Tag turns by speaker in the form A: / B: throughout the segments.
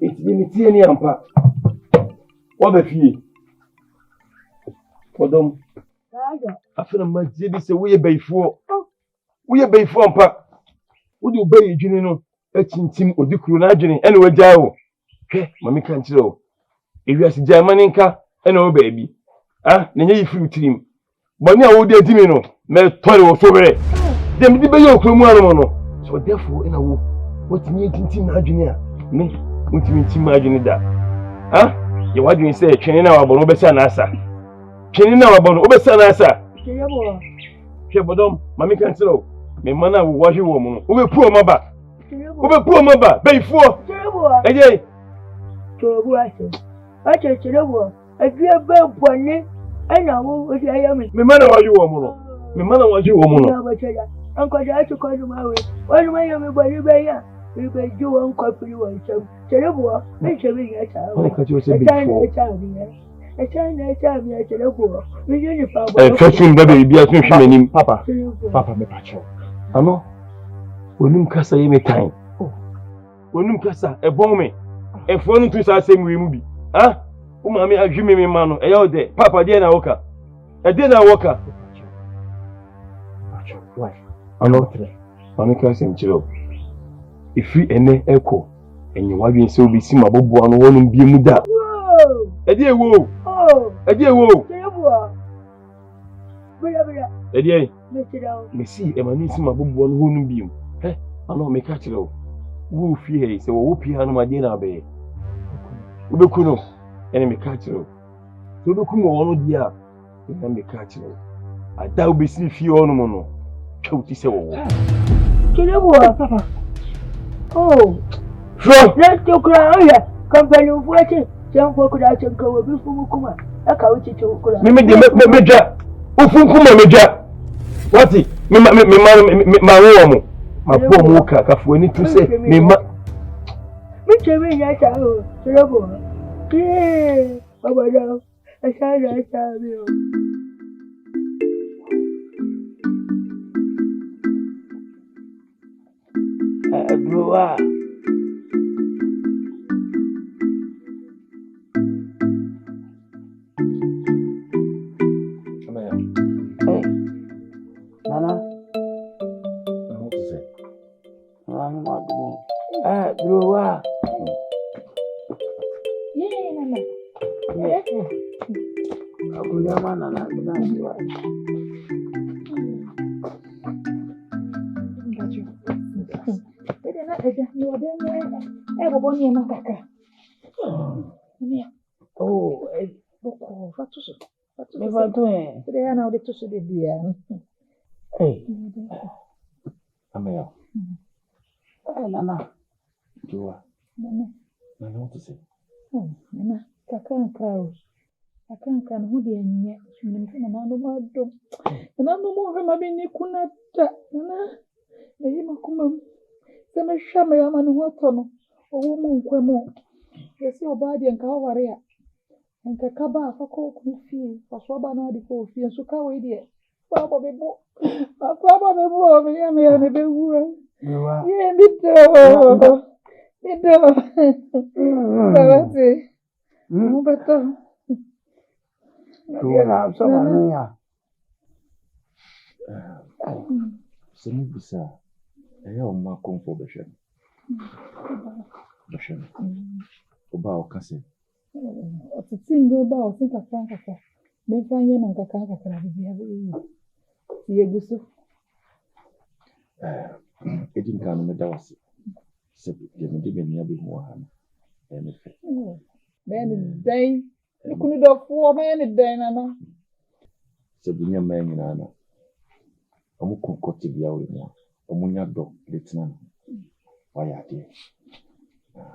A: It's any ampa. What the fee? For them. I feel my baby say we bay for. We bay for ampa. Would you bay Junino? A chintim or the crunaging anyway, Jao? Hey, Mammy can't tell. If you are Germanica, and oh baby. Ah, Nenny fruit team. But now, oh dear Dimino, may toil for it. Them the Bayo Crumano. So therefore, in a war, what me tintin Virginia? Me, what me imagine that? Ah, you what do you say? Training our Bonobesan Asa. Training our Bonobesan Asa. Kebodom, Mammy can't tell. Me mana will wash you woman. Who will poor mother? Who will poor mother? Bay for. Ajay.
B: I just know a dear bird bonnet. I know what I am.
A: Me mana was you woman. Me mana was you woman.
B: Uncle, I to call you my way. One way of everybody by ya. You can do one copy one some. Terrible, make sure we get out. A China time, I tell you, we uniform.
A: Fetching baby, be a name, Papa. Papa, me patrol. I know. When you cast any time. When you cast a bomb, a phone to say same movie. Ah, Mammy, I dream me, man. A yard there. Papa, dear Walker. A dinner walker. Why? I'm not there. Mammy can't and chill. If you any echo, and you want to so be seen my bob one won't be muda. A dear woo. Oh, a dear woo. A dear, me see, and I need some bob one won't be. Eh, I know me catch low. Woo fear, so whoop piano my dinner bay. Ubukuno, and me catch low. So look on dear, and me catch low. I doubt be see few on mono. Chouty so.
B: Papa. Oh, let's go cry. Company of watching. Some folk could actually go before Mukuma. I can't teach you.
A: Major. Ufukuma Major. What's it? My woman. My poor Moka, we need to say, me ma.
B: Which I mean, I tell you. Yeah, Baba, I tell you.
C: Blower. Hey, Nana.
A: What to say?
C: I'm not doing. Blower.
B: Yeah, Nana.
C: I'm going to Nana. Oh, never doing.
B: Today I know the two should be.
C: Hey, Amel. Nana.
A: Joa.
B: Nana,
A: what to say?
B: oh, Nana, I can't cry. I can't cry. Who the end? And I know my dog. And I know more of my being Kunata. Nana, the Himakum. Some shammer man who are or woman quemo. Yes, your body and Kawaria. And Kakaba for coke with fee, for Swabana the coffee and Sukawa dear. Papa be more. Papa be more. Me and the woo. Yeah, me too. Me too. Better.
C: Yeah, so
A: Senibisa. I am my comfort version. Oba okase.
B: It's a single bow, think of Franca. Make fine and Kakaka. Yegusu.
A: It didn't come in the house. Said, "Give me near before him." And
B: then day, you couldn't have 4 men a day, Nana.
A: said, "Near man in Anna." I'm going to cut the hour more. I'm going to dog, lieutenant. Why are they?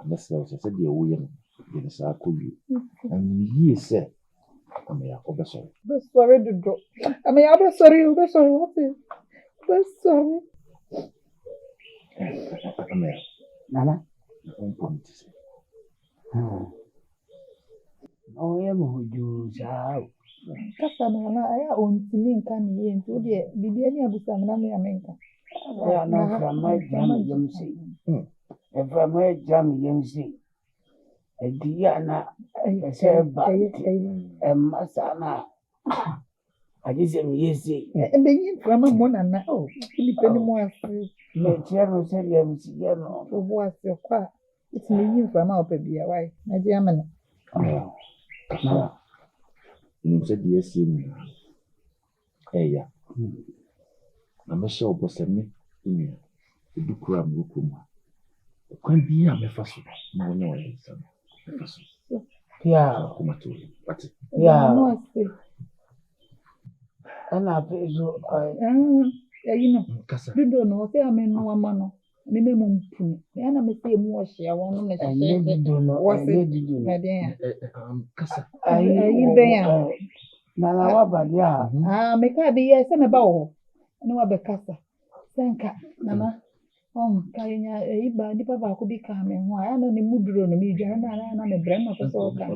A: Mr. said, "The William, in the circle, and ye said, I may have sorry.
B: Sorry to drop. I mean, I'm sorry, what is it? Sorry.
C: Nana?
A: I'm going to say.
C: Oh, yeah, you shall.
B: Casamana, I own to me can be into the Bibiani Abusamana America.
C: I am not from my jammy, you see. If I may jammy, you see. Diana, I say, Masana. I just say, yes,
B: and then from a monana. Oh, depending more free.
C: let you say, no,
B: For what's your car? It's me from our baby. Why, my dear man?
A: You said yes, hey, yeah. I'm a show was a me in here. The book ram Rukuma. The quite be a mefaso. No, no,
C: yeah,
A: but
C: yeah, and I feel so.
B: You know,
A: Cassa,
B: you don't know, say I'm in no man. Minimum, and I'm a same wash. I want to
C: I don't know what did you,
B: my dear.
A: Cassa.
B: Are you there?
C: Nana, but yeah,
B: Make I be yes, and about no other cassa. Thank Nana. Kaya iba di pa ba ko bi ka me ho a na ne muduro no mi dwa na me bre no peso ka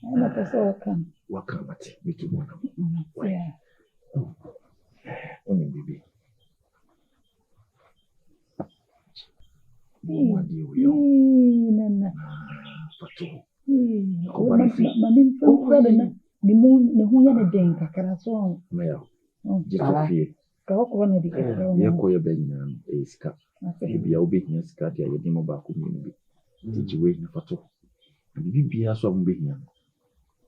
B: na peso ka
A: Waka mate me to mona
B: yeah
A: oni bibi mo di o yo
B: nana
A: fato
B: ko ma min fa na ni mo ne ho ya ne den kakara so
A: me yo jito fie
B: ka ko na di kakara
A: ye ko ye benya e ska bibia obehia ska dia ye dimo ba ko mi bi tijiwe na fato bibia so mo behia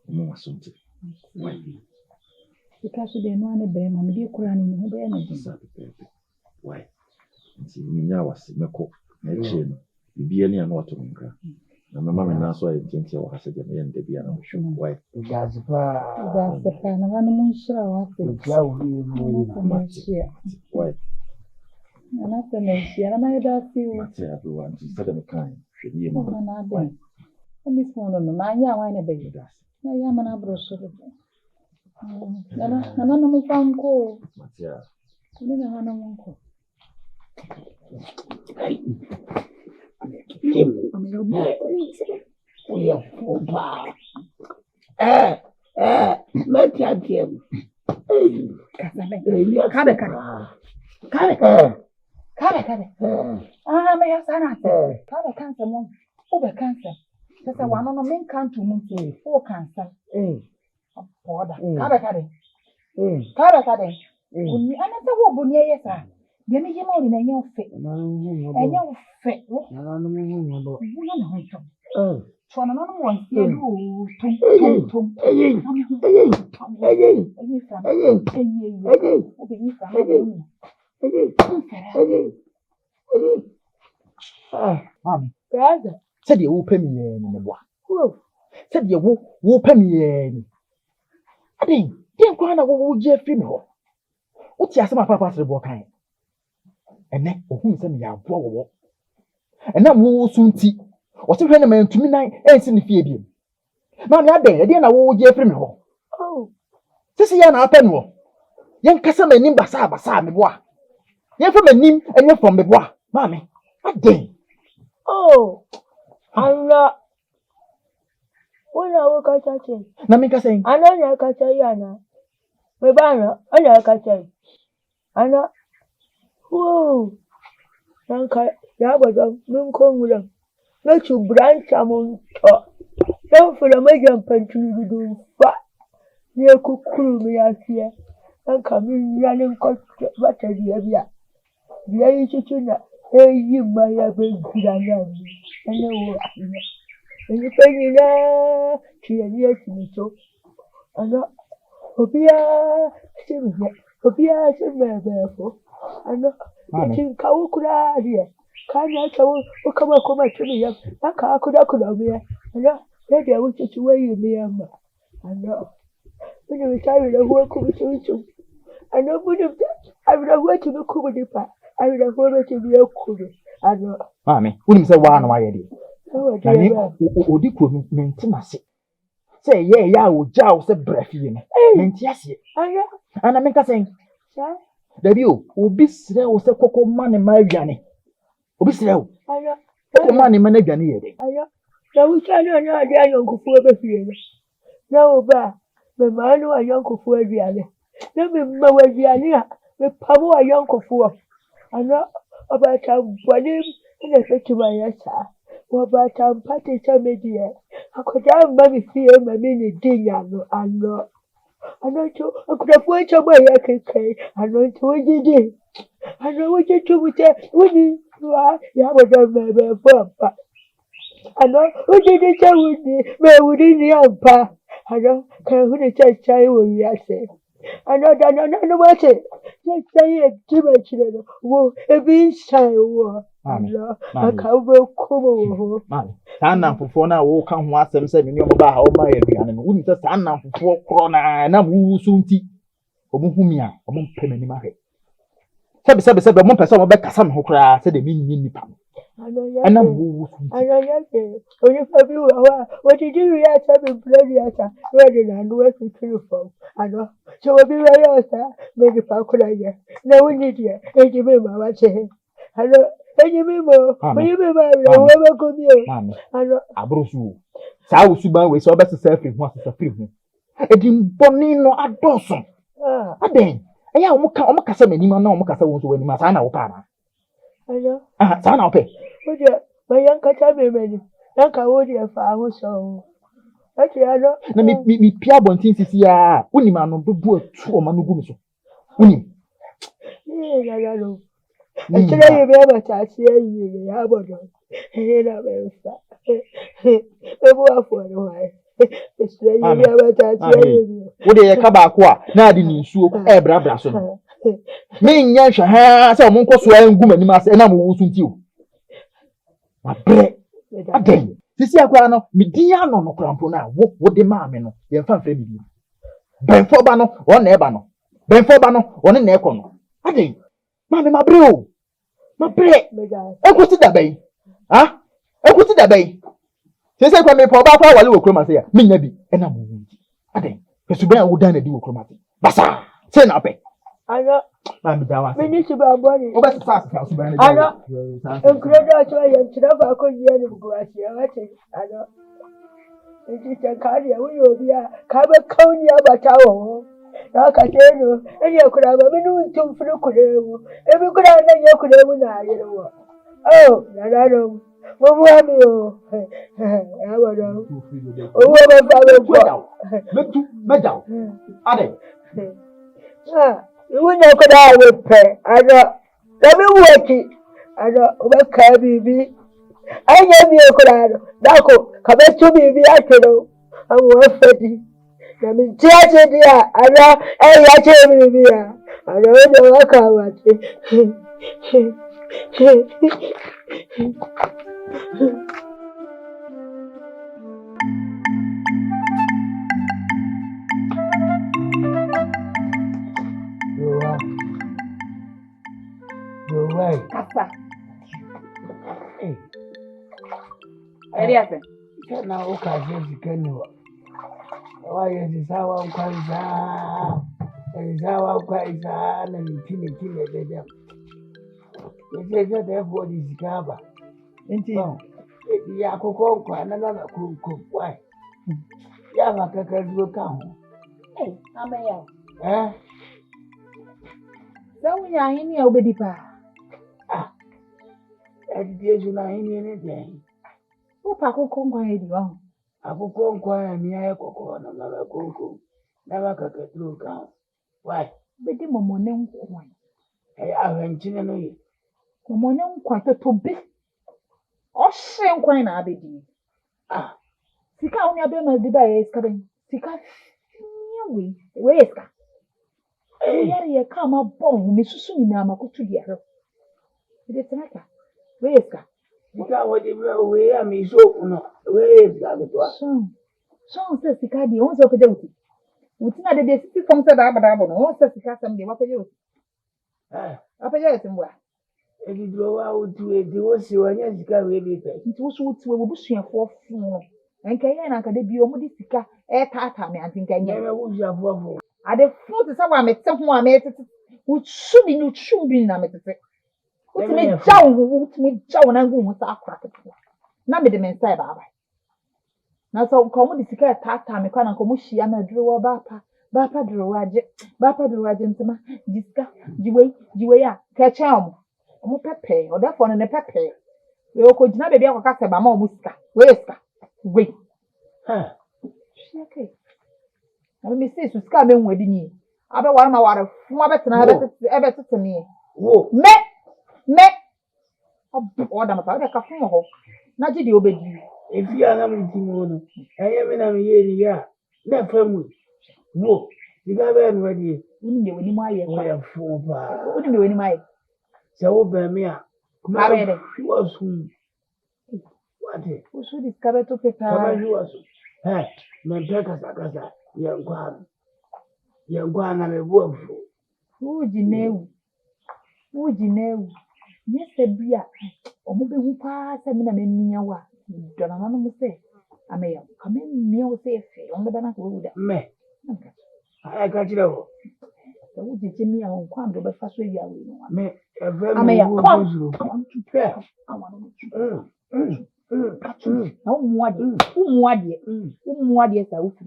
A: mo wasonte why
B: because they no ane be ma me di kura ni ho be na di
A: why nti minya wase meko na eche no bibia ni ana wato nkra na mama me na so aye ntintia wa hase je me nda bia na mo hwe why
C: that's pa
B: na ga no mo nshira wa se
C: ya wi
A: why
B: na se na nshira na da si o
A: mate everyone ti sada me kan hwe ni mo
B: na de mi fono no ma nya wa na be na ya mana bro so na no mo fanko
A: mate ya
B: ni na no mo ko
C: we are full let's have him.
B: Kabe. Me ya sana te. Kabe cancer mo. Ube cancer. Sasa wano no men kan to mo ti. O cancer. Poda. Kabe. Uni ana se wo boni yesa. De me yema ori na nya ofe. Enya ofe.
C: Na no mo bo.
B: Wo na ho to. Chwana no mo nsie tum.
D: Mami. Said you pay me in the bois. Said you pay me in. I didn't go on a wood Jeffrey. What's your summer papa's kind? And then, who sent me a poor and that will soon see. What's a friend of mine to me night and send the Fabian. Mammy, I didn't know Jeffrey.
B: Oh,
D: this is an apple. Young Cassam and Nimbasa, me bois. You're from a nim and you're from the bois, Mammy. I did.
E: Oh, I'm not. When I will catch it,
D: Namika saying,
E: I know you catch a yana. My banner, I know catch it. I know. Whoa, Yanka, Yabaga, Munkum with them. Not to branch among top. Don't for the major country to do fat. Near Kukuru, me out here. And come in running cut what a dear. The age to that. Hey, you may have been good and know. And you pay me there, she had yet me so. And not Obia, therefore. And not in Kawukura, dear. Can I come to me? I could have me. And not maybe I wish to wear you near me. And not when you retire, I work with you. I know what of that. I would have worked to be cool with the I would have wanted to be a cool. I know.
D: Mammy, wouldn't say one why I did.
E: Oh,
D: Odiku maintainance. Say, yeah, would jow, said breath, you know. Yes, and I make a saying, the view will be slow, said Coco Money, my Janny. Will be slow.
E: I know.
D: Coco Money, my Janny.
E: I know. Now we cannot know the young for the fear. No, but the man who a young for the other. Let me know where the idea. The power a young for. I know about our body in a fetch by your side. wabata mpate cha media akoja mami fie mami ni dinya no ano cho akudafua cha bwa yake kai ano cho wajidi ano waje tumuche wuni wa ya boda bebe papa ano wajidi cha wuni ni ampa ano kai wuni cha chai wo yase ano no wache cha ye tiba chile wo ebi shai wo ano akaube kubo
D: mami sana fufuo na wo ka ho asem se me ni omo ba ha o ma ya aduane no woni se sana fufuo kro na mu sunti omo humi a omo mpe mani ma he sebe omo pese omo be kasa me ho kra se de mi nyi nipa ana mu sunti
E: ano yake onye fabi wa what did you ya sabe blood ya sa ready na no we fo ano so we be ya sa me di pa kura ya na woni dia e di me ma wa che ano enyi mi mo onye me ba re wo be ko mi o ano
D: abrosu sa wo suban we so be se self ho asesa free ho edi mboni no adoso aden eya omo kasa mani ma na omo kasa wo so wani ma sa na wo pa na
E: ano
D: sa na wo pe
E: o dia ma yan ka ta me mani yan ka wo dia fa ho so ati ano
D: na mi pia bontin sisi ya woni ma no bebu atu o ma no gu mi so woni
E: la no Actually, you be able to see you have a dog. Hey, that was for a while. It's like you be able to see you.
D: What do you come back? Now, the new soup, bra so. Me, yan ha, so monko so en gu mani mas, na mo wusu nti o. Ma bre. Aden. Sisi akwa no, me dia no no krampo na, wo de ma me no. Ye fa mfre bibi. Benfo ba no, won na eba no. Benfo ba no, won na ekọ no. Aden. Mami ma bre o. Ma bre. Ekuti da bai. Ha? Ekuti da bai. Sese kwa me po ba fa wale wo kroma se ya. Me nya bi e na mo wuti. Aden. Pesube a wo dan na di wo kroma se. Basa. Se na pe.
E: Ano.
D: Mami da wa.
E: Me ni su ba boni.
D: O ba sa sa su ba na.
E: Ano. Enkredo to ya ntira ba ko yi ni bugu ase ya wate. Ano. Enti ta kari ya wo yo bia ka ba kauni abata wo. Na ka teno eni akura ba minu ntum furu kurewu ebi kura na ye kurewu na ayewo oh na no mo bu ami o ya bodo owo ba fa be ko
D: meja ade
E: iwu na ko da we pe ano da bi woti ano o ba ka bibi anya mi akura no da ko ka be tu bibi akero awu afedi na mi tiaje dia ana ya che mi bia ana o waka wati
C: Yo
B: Kasa.
C: Eriase. Kana ukaje zikaniwa. Waye zisawa kwanza. Zisawa kwanza na mitini dede. Yeje de for zikaba.
D: enti
C: Ya kokon na why. Ya makakazo kan.
B: Ameya.
C: Eh?
B: Ya hini ya obedi pa.
C: Ediezu na hini ne den.
B: Opa kokon kwa edi wa.
C: Akụkọ nkwa ya ni aye kokọ na mama koko. Na makakatro kan. Why?
B: Bedi momone nkwa.
C: Ahwenchine no ye.
B: Momone nkwa totobe. Ohye nkwa na abedi. Sika oni abe ma diba ye ska ben. Sika nyawe. We ska. Yare ye kama bom me susu ni na makotu diaro. Ide tenaka. We ska.
C: Sika wodi we ya mi so no. We ska bitwa.
B: So se sika di on so peje uti. Uti na de sisi fom se da abada no. On se sika sam de wa peje uti. Apeje etimwa.
C: Edidro wa uti e di wo si wanya sika we bi pe.
B: Nti wo so uti we busuafo fun. Enka ye na nkade bi omo di sika e tata me antinka nye.
C: Me wo busuafo.
B: Ade fun ti sa wa me te ho a me tete. Utsu bi no tsu bi na me tete. Uti me jaw na ngu mu sa akra tete. Na me de me nsai baba. Na so ko mo di sika tata me kwa na ko mo hia na duro wo bapa duro waje ntema diska jiwe ya ka cha mo pepe o da fo no ne pepe We okojina baby akwa se ba ma omusika. We sika. We.
C: Ha.
B: Sheke. Na me say su sika me nwadi ni. Abe wara ma wara fu abetena ebe tete me.
C: Wo.
B: Me. Oda mata ode ka fun ho. Na ji de obedi.
C: Efi ana mi ti mo no. Eye me na mi ye ni ya. Na famu. Wo. Diga be no di.
B: Uni de wani ma ye
C: Wo
B: kwa.
C: ya fu ba.
B: Uni de wani ma ye.
C: Se wo be me a.
B: Abede.
C: Wo su. Wate.
B: Usu di skabe to
C: Kama
B: pepa.
C: yi wo su. He. Me pe kasa. Ye ngwa na me bu afu.
B: Uji newu. Nyese bia. Omo be hu pa se me na me mia wa. Dona na no mo se. Ameya. Kame mia o se fe. Omo be na ko wuda.
C: Me. Aya ka kire wo.
B: Se uji chimi a on kwa ndo be fa so wi awe no.
C: Me efe
B: Ameya.
C: me wo
B: Come.
C: zuro.
B: Pe. Na umuade sa ufi.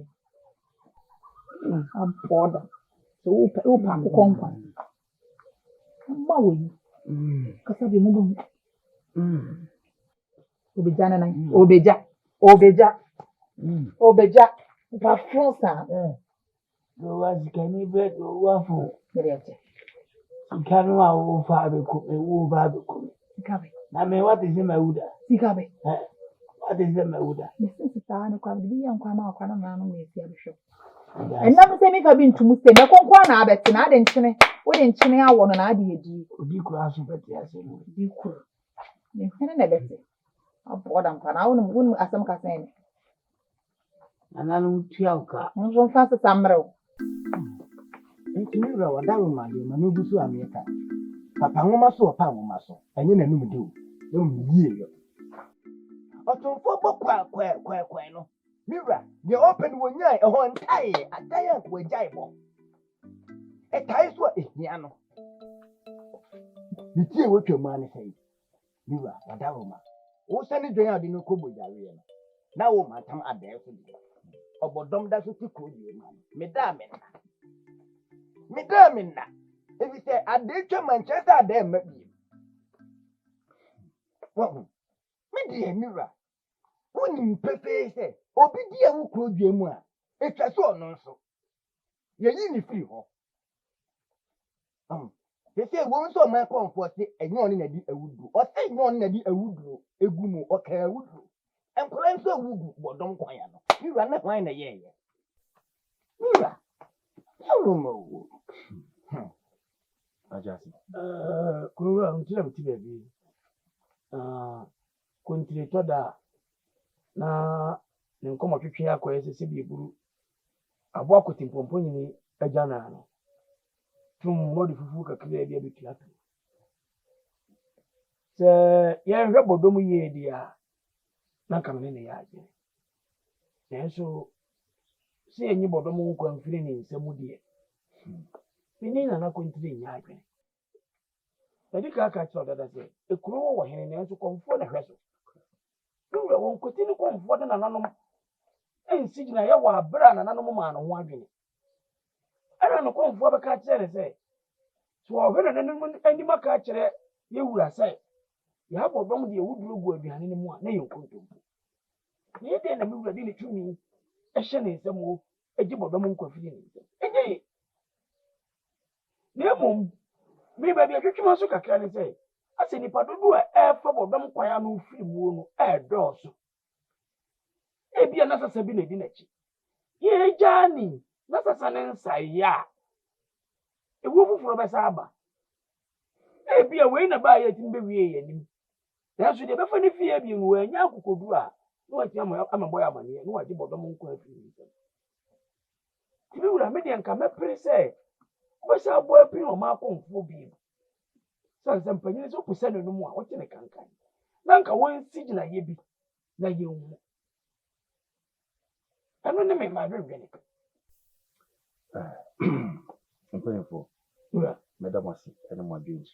B: Ampoda. So upa akokɔ ma wo yi kasa bi mu bu obeja na nan obeja pa fronsa
C: Do wa zikani be do wa fu.
B: merete
C: Kanu a wo fa be ko e wo ba be ko.
B: sikabe
C: Na me what is my uda?
B: sikabe
C: What is my uda?
B: mesin ta na kwa bi yan kwa ma kwa na no me sia bi hwe enam se mi fa bi ntumu se me konkwa na abete na ade nkyene wo de nkyene awo no na ade edi
C: Odi ku aso beti ase no.
B: di kuru ne hene na bete aboda mpa na wonu asem ka sen
C: Ananu tiauka.
B: nso fa se samre
D: Nti mi ra wada wo ma de ma no busu America. Papa nwoma so opa nwoma so. Enye na num de o. Na mu yie yo. Otumfo bokwa no. Mira, the open wo nyai e ho ntai, ataya ko jai bo. E tai so ehia no. Ni tie wo twama ne sai. Mira, wada wo ma. Wo sani dwen ade no ko bojare no. Na wo matam ade so di. Obodom da so ti ko di ma. Me da me na. Ebi se ade twa Manchester ade ma bi. Wo me di Mira. Woni pepe se obi di e wo kro dua mu a etwa so ono nso ye yi ni free ho they say wo nso man comfort se enye oni na di awudu o se enye oni na di awudu egu mu o ka awudu enkola nso awugu bodom kwan ya no Mira na kwan na ye Mira arumo
A: Ajasi.
C: Kurura untira biti bebi. Kuntire toda na ne nkomo twetwe akoye sese bi buru. Abo akoti mpompo nyini agya na no. Tum modi fufu kakira bia bi kiato. Se ye hwe bodom ye dia na kamne ne ya agye. Nenso se enyi bodom nkwa mfiri ne nsemu die. Ni na kuntire nya agye. Edi ka aka chọ dada se ekuro wo hene ne nso komfo na hweso. Nwe won koti ni komfo de na nanom ensi gina ya wa abra na nanom ma no ho adwene. Ara no komfo be ka kire se so wo hene nanom anima ka kire ye wura se ya bodom de ewuduro gu aduane ne mu a na ye nkontompo. Ne de na me wura de ne tumi ehye ne nsem wo egi bodom nkofiri ne nsem. Enye ne mom mi ba bia twetwema so kakra ne sei ase nipa dodo a efa bodom kwaya no firi mu no dɔɔso ebia na sasa bi na di na chi ye jani na sasa ne nsaya ewu fufuro be sa aba ebia we na ba ya tim be wie ye nim na so de be fa ne fie bi no anya akokodu a no ati ama boy amane no ati bodom nkwa afiri ni sei tibi wura me de nka me pere sei What's our boy pin on my comfort? Some pennies up percent no more. What in a cancan? Nanka won't see like ye be like you. I don't make my very
A: I'm praying for Madam Wasi and my dreams.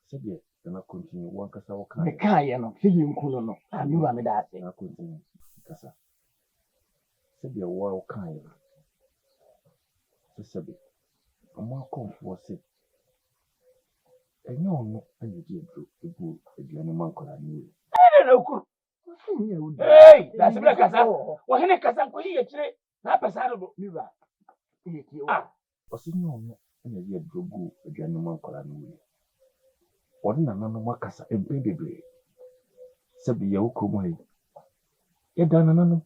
A: Said ye, then I continue one cassa or kind.
D: Me kai no fi yin kuno no. Mira me da ase.
A: I continue. Cassa. Said ye, well kind. Sabi, I'm more comfortable. ɛnyɛ ɔno ɛna ɛde aduro egu aduane ma nkɔla no wei.
C: ɛna na okuru hey that's bla kasa wo hene kasa ko yi yɛkyire na apɛsa do
D: Mira.
A: ɔsɛ nyɛ ɔno ɛna ɛde aduro gu aduane ma nkɔla no wei. ɔde nananom akasa mpɛn bebree sɛ bi yɛwɔ kurom ha yi yɛda nananom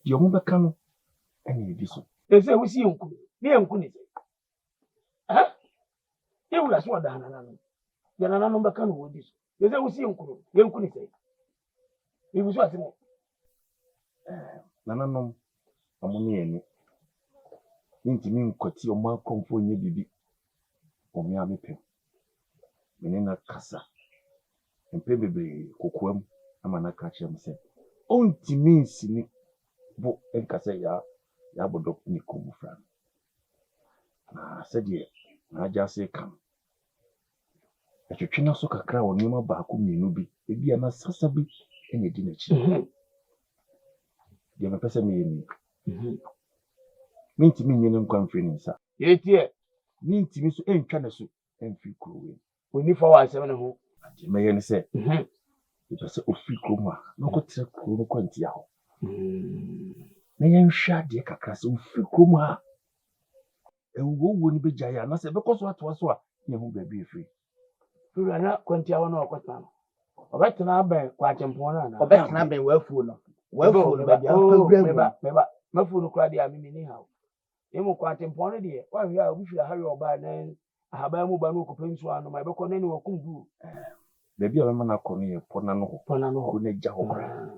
A: deɛ ɔmo bɛka no ɛna yɛdi so.
C: ɛsɛ wosi yɛnku ne yɛnku ne sɛ ha yɛwura so ɔda nananom yɛ nananom bɛka no wɔdi so ɛsɛ wosi yɛnku ne sɛ ebi so asɛm
A: nananom ɔmo ne yɛni ntumi nkɔte ɔmo akɔmfo nyɛ bibi ɔmo a mepɛm mene na kasa mpɛ bebree kokoam ama na ka kyerɛ m sɛ ɔntumi nsini bo nkasa yɛabɔdɔ ne kɔmfra no na sɛdeɛ n'agya ase ka no atwitwe no so kakra wɔ nneɛma baako mmienu bi ebi a na sasa bi ɛna edi n'akyi deɛ mepɛ sɛ meyɛ ni mentumi nyɛ ne nkwa mfiri ne nsa
C: yɛtie
A: mentumi so ɛntwa ne so ɛmfiri kuro wei
C: oni fa wɔ asɛm ne ho
A: agye mɛyɛ ne sɛ mepɛ sɛ ofiri kurom a na ɔkɔtena kuro no kwantia hɔ na yɛnhwɛ adeɛ kakra sɛ ofiri kurom a ɛwuwuo no bɛgya yɛ anaasɛ ɛbɛkɔ so atoa so a yɛho baabi ɛfiri
C: wura na kwantia hɔ na ɔkɔtena no ɔbɛtena abɛn kwakyempɔn no anaa
D: Ɔbɛtena bɛn wafuo no baabi
C: meba mafuo no koraa deɛ a memeni ha wo ɛmu kwakyempɔn no deɛ woahwɛ a obi firi ahare ɔbaa na ahaban mu ba no ɔkɔpɛ nsu ano ma ɛbɛkɔ na ne wakum gu
A: baabi a bɛma no akɔ no yɛ pɔna no hɔ
C: pɔna no hɔ
A: ko no agya hɔ koraa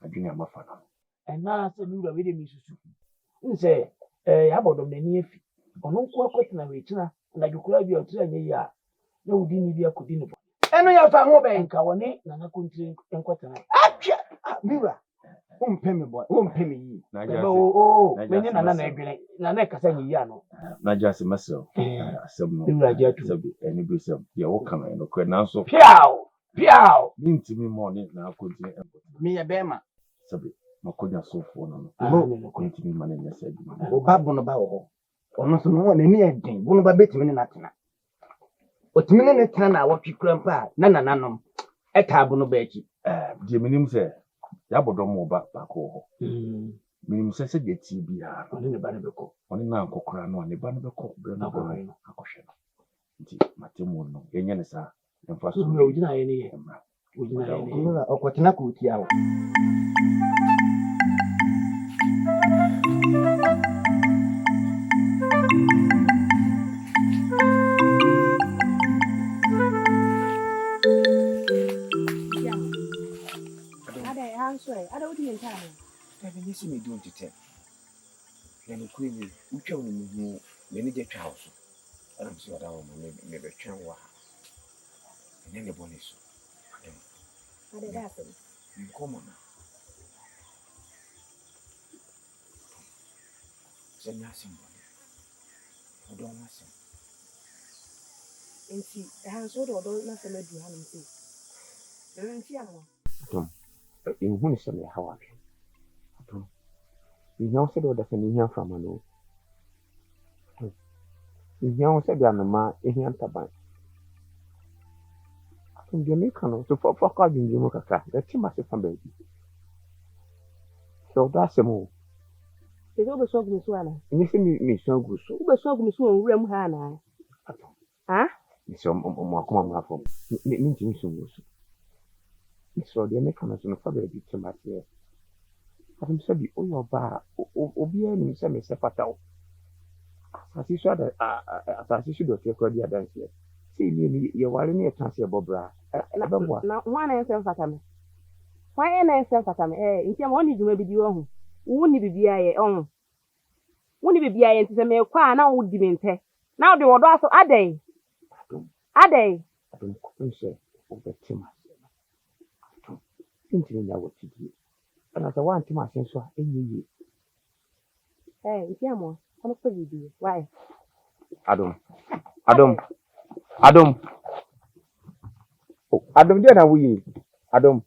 A: adwene amafa no
C: ɛnaa sɛ me wura wei de mesusu n sɛ yɛabɔdɔm n'ani afi ɔno nko akɔtena hɔ akyina anadwo koraa bi a ɔtiri anyɛ yi a na wodi ne bi akɔdi ne bɔ
D: ɛno yɛmfa ho bɛn
C: nka wɔne nana kontire nkɔtena
D: atwa Mira. Wompɛ me bɔ wompɛ me yie
C: menye nana na adwene nana ɛkasa nyɛ yi ano
A: n'agya ase mɛsrɛ asɛm no
C: wura agye ato
A: sɛ ɛne bi sɛ deɛ woka no ɛnokorɛ nanso
C: piaw
A: mentumi ma ɔne naakontine ɛnkɔtena
D: meyɛ bɛrima
A: sɛbe makɔnya sofoɔ no no mentumi ma no nyɛ sɛ adwuma no
D: ɔba bono ba wɔ hɔ ɔno nso no hɔ n'ani ɛden bono ba bɛtumi ne natena ɔtumi ne ne tena na awɔtwe kura mpa a na nananom ɛtaa bono ba akyi
A: deɛ menim sɛ yɛabɔdɔ ma ɔba baako wɔ hɔ menim sɛ sɛdeɛ tie biara
C: ɔne ne ba no bɛkɔ
A: ɔne na nkɔkora no a ne ba no bɛkɔ berɛ no bɛhɔ akɔhwɛ no nti matemmu no yɛnyɛ ne saa yɛmfa so
C: wura ogyinaeɛ ne yɛ
A: mmra
C: ogyinaeɛ ne yɛ
D: Mira ɔkɔtena kɔɔtia hɔ
E: Ada wodi yɛn taa.
F: Dabi ne si me do ntete. Na ne kure ni utwa wo mu hu me ne gye twa wo so. Ana msi wada wo me betwa wo ha. Ne ne bɔ ne so.
E: Ada da asɛm.
F: Nkɔmɔ na. Sɛ nya asɛm bɔ ne. Ɔdɔ ma asɛm.
E: Enti ɛha nso de ɔdɔ na sɛm adu ha no mse. Ɛrenti ama.
F: Ehu ne sɛ me ha wa. Ihia wo sɛ de ɔda sɛ ne hia mframa no. Ihia wo sɛ de anoma ehia ntaban. Deɛ meka no so fa kɔ adwendwe mu kakra yɛte ma se fa baabi. Sɛ ɔdɔ asɛm o.
E: Sɛ wobɛsɔ agu me so ana?
F: Ɛnyɛ sɛ mesua gu so.
E: Wobɛsɔ agu me so wɔ nwura mu ha ana? Ha?
F: Mesɛ ɔmo akoma mmra fam. Mentumi so ngu so. Mesɛ deɛ meka no so no fa baabi te ma seɛ. Asɛm sɛ bi woyɛ ɔba a obiara nim sɛ mesɛ fata wo. Asase so dɔteɛ koraa di adanseɛ. Sɛ mmienu yɛware ne yɛka sɛ yɛbɔ bra ɛbɛboa.
E: Na hwan na ɛnsɛ mfata me? Hwan na ɛnsɛ mfata me? Nti ama ɔne dwuma bi di wɔ ho. Wo ne bibia yɛ ɔho. Wo ne bibia yɛ nti sɛ mekɔ a na wodi me ntɛ. Na wode wɔdɔ aso adɛn? Adɛn?
F: Adom kɔpem sɛ wobɛte ma seɛ no. Adom ntimi nya wɔtidie. Ɛna sɛ woante ma ase nso a ɛnyɛ yie.
E: Nti ama ɔno kɔ bibie. Why?
F: Adom deɛ na woyɛ. Adom.